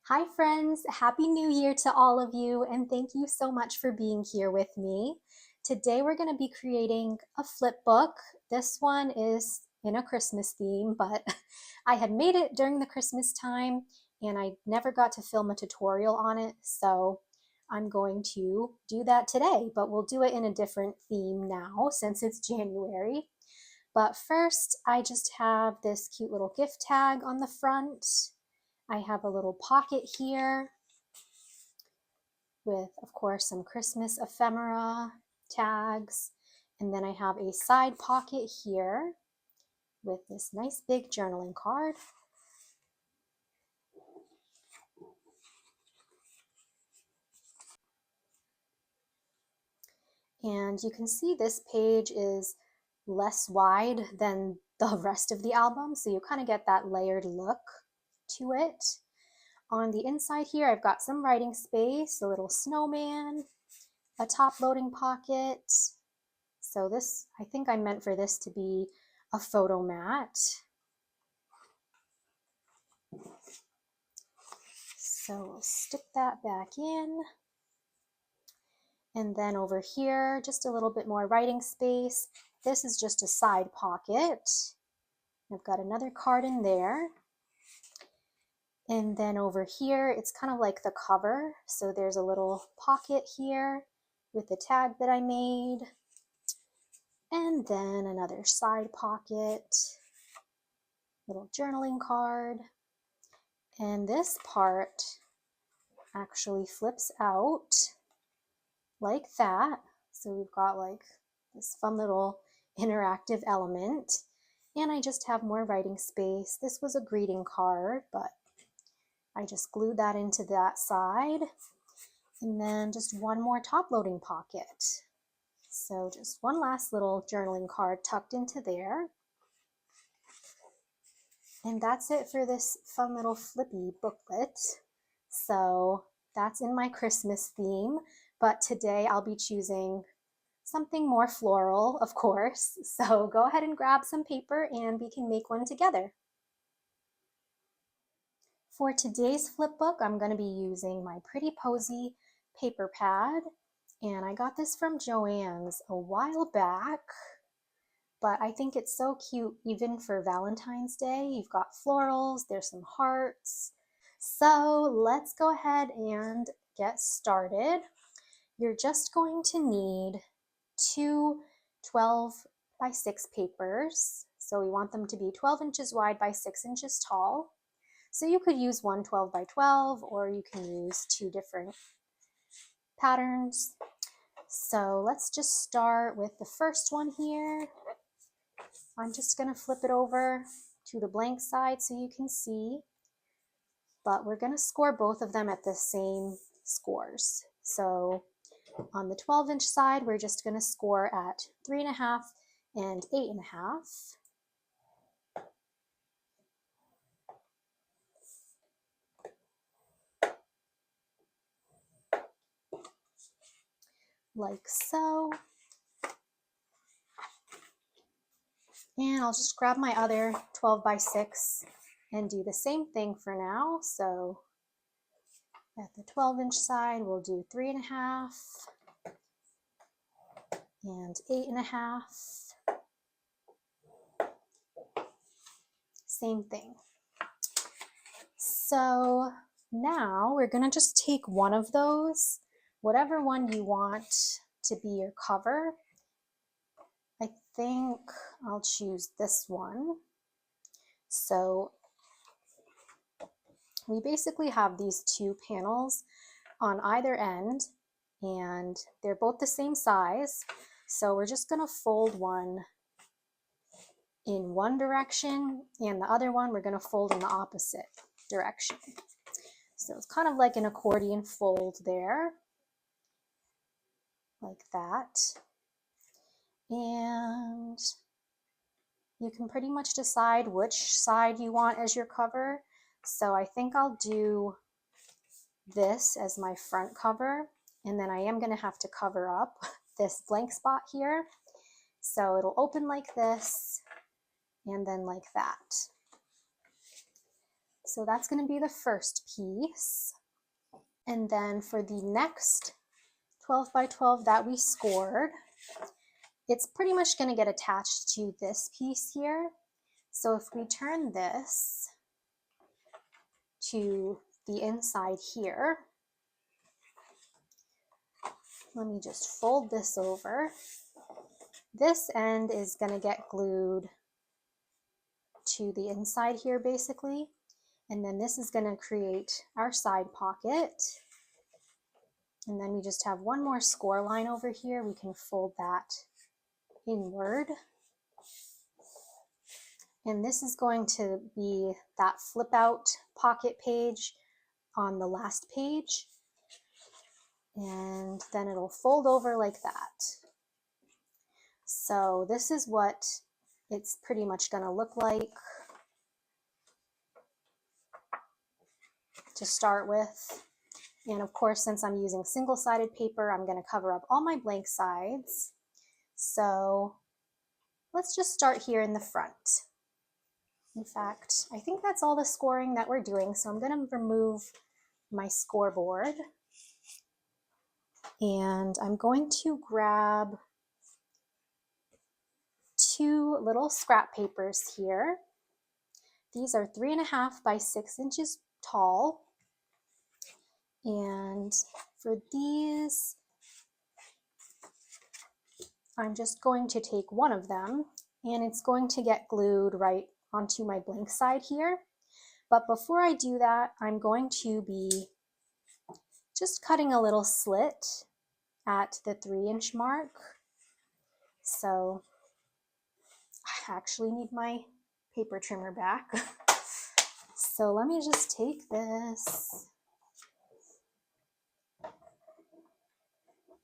Hi friends, Happy New Year to all of you, and thank you so much for being here with me. Today we're going to be creating a flip book. This one is in a Christmas theme, but I had made it during the Christmas time and I never got to film a tutorial on it, so I'm going to do that today, but we'll do it in a different theme now since it's January. But first, I just have this cute little gift tag on the front. I have a little pocket here with, of course, some Christmas ephemera tags. And then I have a side pocket here with this nice big journaling card. And you can see this page is less wide than the rest of the album, so you kind of get that layered look to it. On the inside here, I've got some writing space, a little snowman, a top loading pocket. So this, I think I meant for this to be a photo mat. So we'll stick that back in. And then over here, just a little bit more writing space. This is just a side pocket. I've got another card in there. And then over here, it's kind of like the cover. So there's a little pocket here with the tag that I made. And then another side pocket, little journaling card. And this part actually flips out like that. So we've got like this fun little interactive element. And I just have more writing space. This was a greeting card, but I just glued that into that side. And then just one more top loading pocket. So just one last little journaling card tucked into there. And that's it for this fun little flippy booklet. So that's in my Christmas theme, but today I'll be choosing something more floral, of course. So go ahead and grab some paper and we can make one together. For today's flip book, I'm going to be using my Pretty Posy paper pad, and I got this from Joann's a while back. But I think it's so cute even for Valentine's Day. You've got florals, there's some hearts. So let's go ahead and get started. You're just going to need two 12 by 6 papers. So we want them to be 12 inches wide by 6 inches tall. So you could use one 12 by 12, or you can use two different patterns. So let's just start with the first one here. I'm just going to flip it over to the blank side so you can see, but we're going to score both of them at the same scores. So on the 12-inch side, we're just going to score at 3.5 and 8.5. Like so. And I'll just grab my other 12 by 6 and do the same thing for now. So at the 12-inch side, we'll do 3.5 and 8.5. Same thing. So now we're going to just take one of those, whatever one you want to be your cover. I think I'll choose this one. So we basically have these two panels on either end, and they're both the same size. So we're just going to fold one in one direction, and the other one we're going to fold in the opposite direction. So it's kind of like an accordion fold there, like that. And you can pretty much decide which side you want as your cover. So I think I'll do this as my front cover, and then I am going to have to cover up this blank spot here. So it'll open like this and then like that. So that's going to be the first piece. And then for the next 12 by 12 that we scored, it's pretty much going to get attached to this piece here. So if we turn this to the inside here, let me just fold this over. This end is going to get glued to the inside here basically. And then this is going to create our side pocket. And then we just have one more score line over here. We can fold that inward. And this is going to be that flip out pocket page on the last page. And then it'll fold over like that. So this is what it's pretty much going to look like to start with. And of course, since I'm using single-sided paper, I'm going to cover up all my blank sides. So let's just start here in the front. In fact, I think that's all the scoring that we're doing. So I'm going to remove my scoreboard. And I'm going to grab 2 little scrap papers here. These are 3.5 by 6 inches tall. And for these, I'm just going to take one of them and it's going to get glued right onto my blank side here. But before I do that, I'm going to be just cutting a little slit at the 3-inch mark. So I actually need my paper trimmer back. So let me just take this.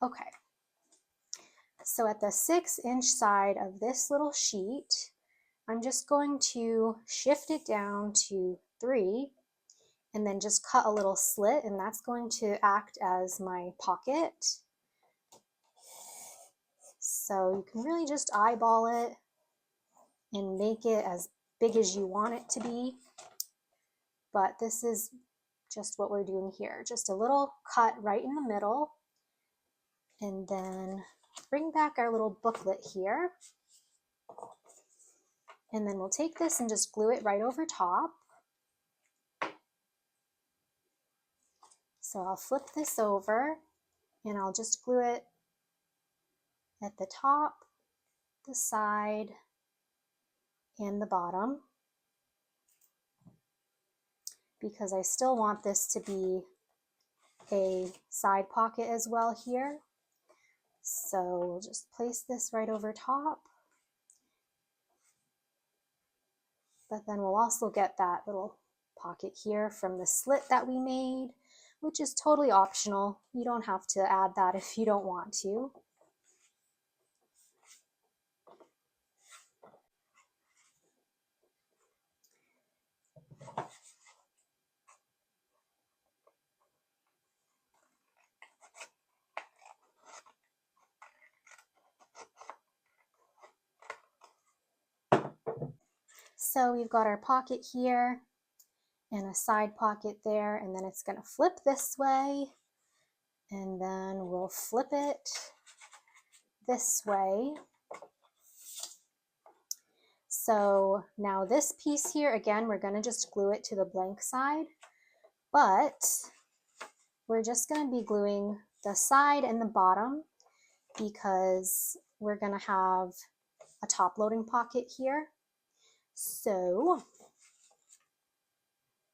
Okay. So at the 6-inch side of this little sheet, I'm just going to shift it down to 3 and then just cut a little slit, and that's going to act as my pocket. So you can really just eyeball it and make it as big as you want it to be. But this is just what we're doing here. Just a little cut right in the middle. And then bring back our little booklet here. And then we'll take this and just glue it right over top. So I'll flip this over and I'll just glue it at the top, the side, and the bottom, because I still want this to be a side pocket as well here. So we'll just place this right over top. But then we'll also get that little pocket here from the slit that we made, which is totally optional. You don't have to add that if you don't want to. So we've got our pocket here and a side pocket there, and then it's going to flip this way, and then we'll flip it this way. So now this piece here, again, we're going to just glue it to the blank side, but we're just going to be gluing the side and the bottom because we're going to have a top loading pocket here. So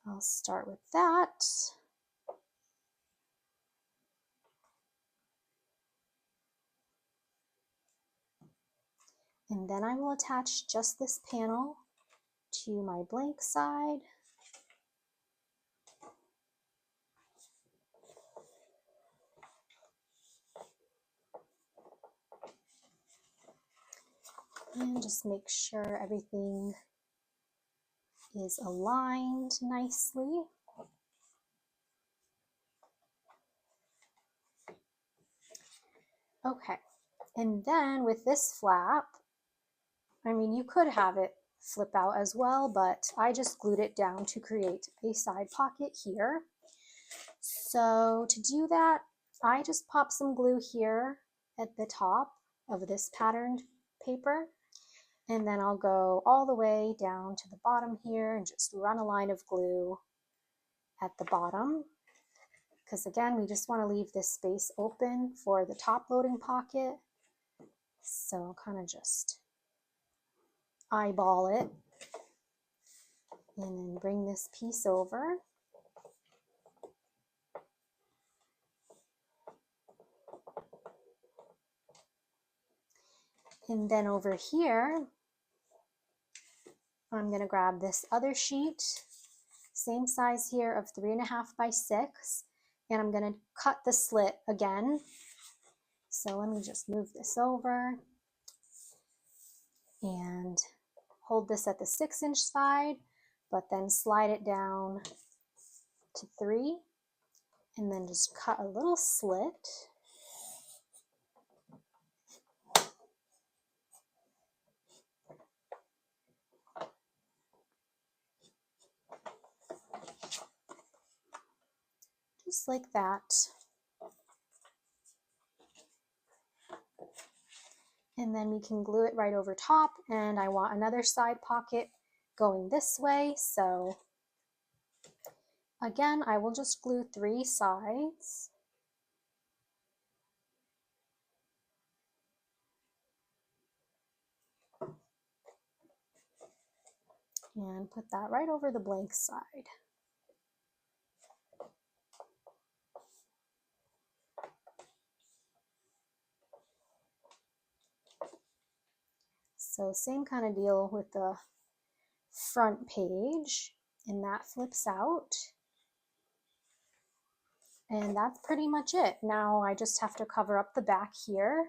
I'll start with that. And then I will attach just this panel to my blank side. And just make sure everything is aligned nicely. Okay, and then with this flap, I mean, you could have it flip out as well, but I just glued it down to create a side pocket here. So to do that, I just pop some glue here at the top of this patterned paper, and then I'll go all the way down to the bottom here and just run a line of glue at the bottom, because again, we just want to leave this space open for the top loading pocket. So I'll kind of just eyeball it and then bring this piece over. And then over here, I'm going to grab this other sheet, same size here of 3.5 by 6, and I'm going to cut the slit again. So let me just move this over and hold this at the 6-inch side, but then slide it down to 3, and then just cut a little slit. Just like that. And then we can glue it right over top, and I want another side pocket going this way, so again, I will just glue 3 sides. And put that right over the blank side. So same kind of deal with the front page, and that flips out. And that's pretty much it. Now I just have to cover up the back here.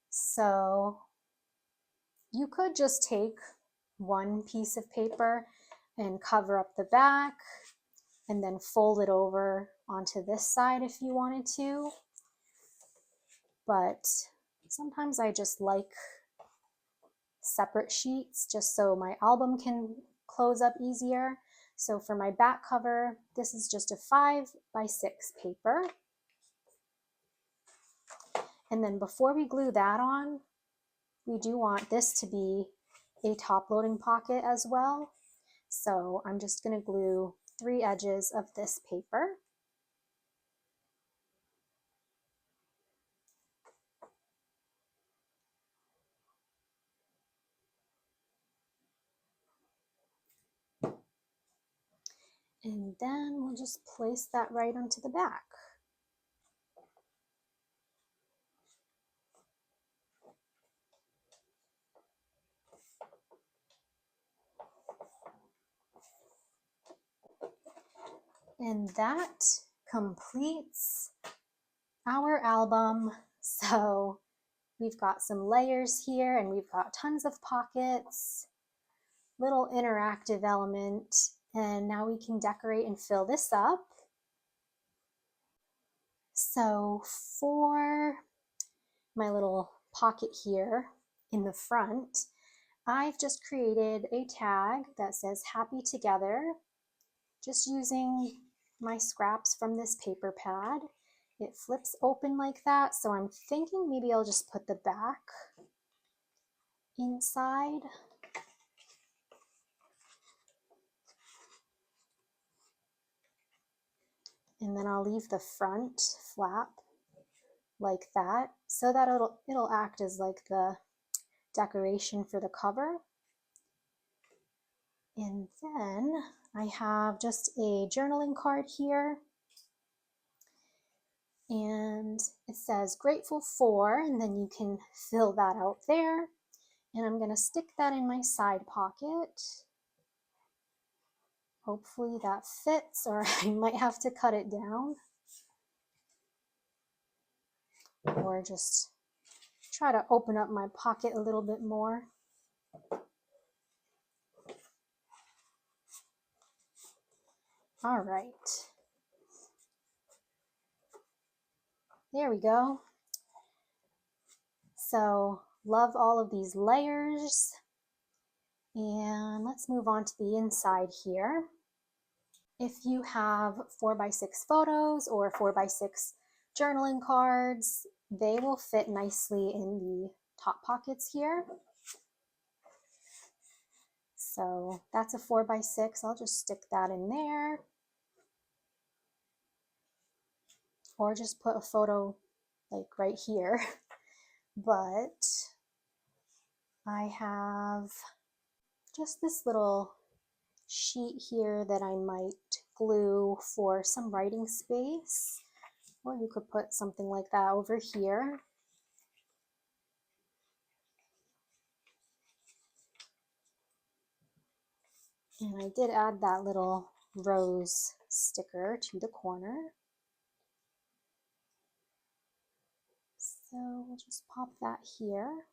So you could just take one piece of paper and cover up the back and then fold it over onto this side if you wanted to. But sometimes I just like separate sheets just so my album can close up easier. So for my back cover, this is just a 5 by 6 paper. And then before we glue that on, we do want this to be a top loading pocket as well. So I'm just going to glue 3 edges of this paper. And then we'll just place that right onto the back. And that completes our album. So we've got some layers here, and we've got tons of pockets, little interactive element, and now we can decorate and fill this up. So for my little pocket here in the front, I've just created a tag that says "Happy Together," just using my scraps from this paper pad. It flips open like that, so I'm thinking maybe I'll just put the back inside. And then I'll leave the front flap like that, so that it'll act as like the decoration for the cover. And then I have just a journaling card here, and it says "Grateful for," and then you can fill that out there. And I'm going to stick that in my side pocket. Hopefully that fits, or I might have to cut it down, or just try to open up my pocket a little bit more. All right. There we go. So love all of these layers. And let's move on to the inside here. If you have 4x6 photos or 4x6 journaling cards, they will fit nicely in the top pockets here. So that's a 4x6. I'll just stick that in there. Or just put a photo like right here. But I have just this little sheet here that I might glue for some writing space, or you could put something like that over here. And I did add that little rose sticker to the corner. So we'll just pop that here.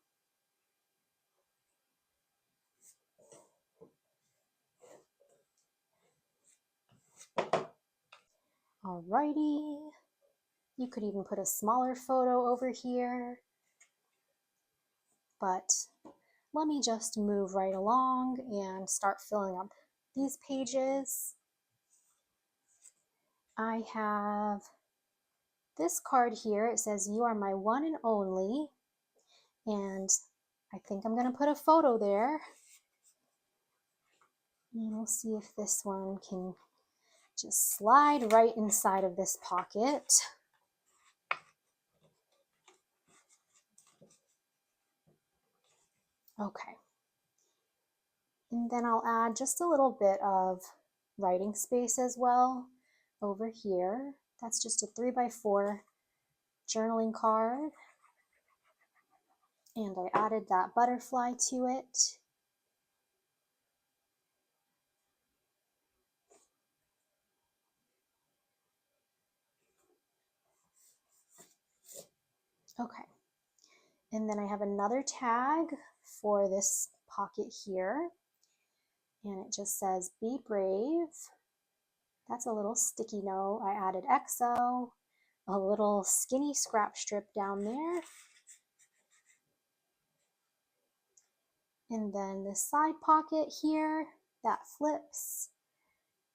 Alrighty. You could even put a smaller photo over here. But let me just move right along and start filling up these pages. I have this card here. It says, "You are my one and only." And I think I'm going to put a photo there. And we'll see if this one can just slide right inside of this pocket. Okay. And then I'll add just a little bit of writing space as well over here. That's just a 3x4 journaling card. And I added that butterfly to it. Okay. And then I have another tag for this pocket here. And it just says, "Be brave." That's a little sticky note. I added XO, a little skinny scrap strip down there. And then this side pocket here that flips,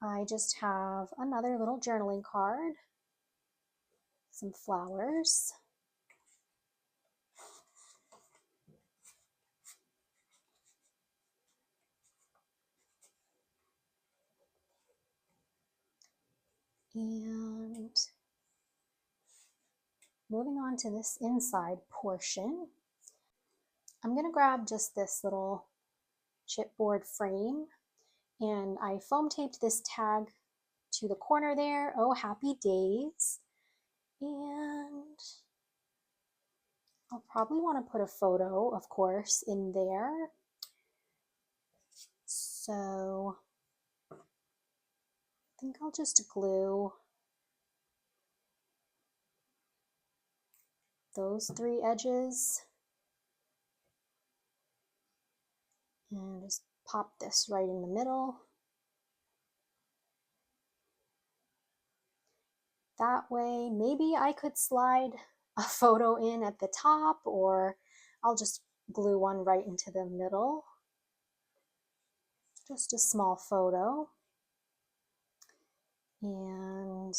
I just have another little journaling card, some flowers. And moving on to this inside portion, I'm going to grab just this little chipboard frame, and I foam taped this tag to the corner there, "Oh Happy Days." And I'll probably want to put a photo, of course, in there. So I think I'll just glue those 3 edges and just pop this right in the middle. That way, maybe I could slide a photo in at the top, or I'll just glue one right into the middle. Just a small photo. And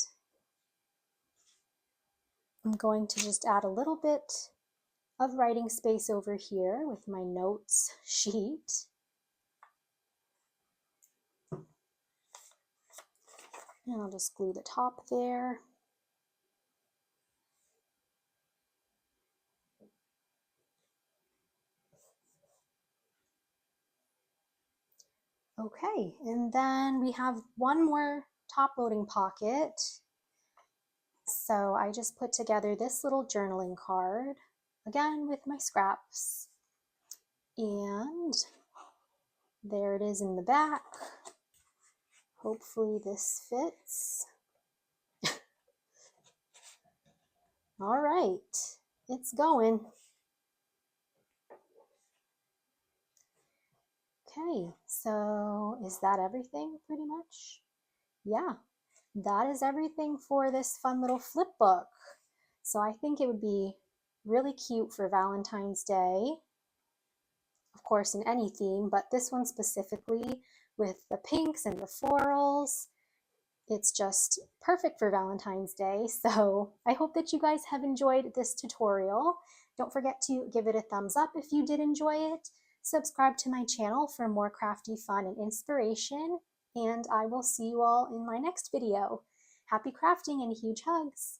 I'm going to just add a little bit of writing space over here with my notes sheet. And I'll just glue the top there. Okay, and then we have one more top loading pocket. So I just put together this little journaling card, again with my scraps. And there it is in the back. Hopefully this fits. All right, it's going. Okay, so is that everything pretty much? Yeah, that is everything for this fun little flip book. So I think it would be really cute for Valentine's Day. of course, in any theme, but this one specifically with the pinks and the florals. It's just perfect for Valentine's Day. So I hope that you guys have enjoyed this tutorial. Don't forget to give it a thumbs up if you did enjoy it. Subscribe to my channel for more crafty fun and inspiration. And I will see you all in my next video. Happy crafting and huge hugs!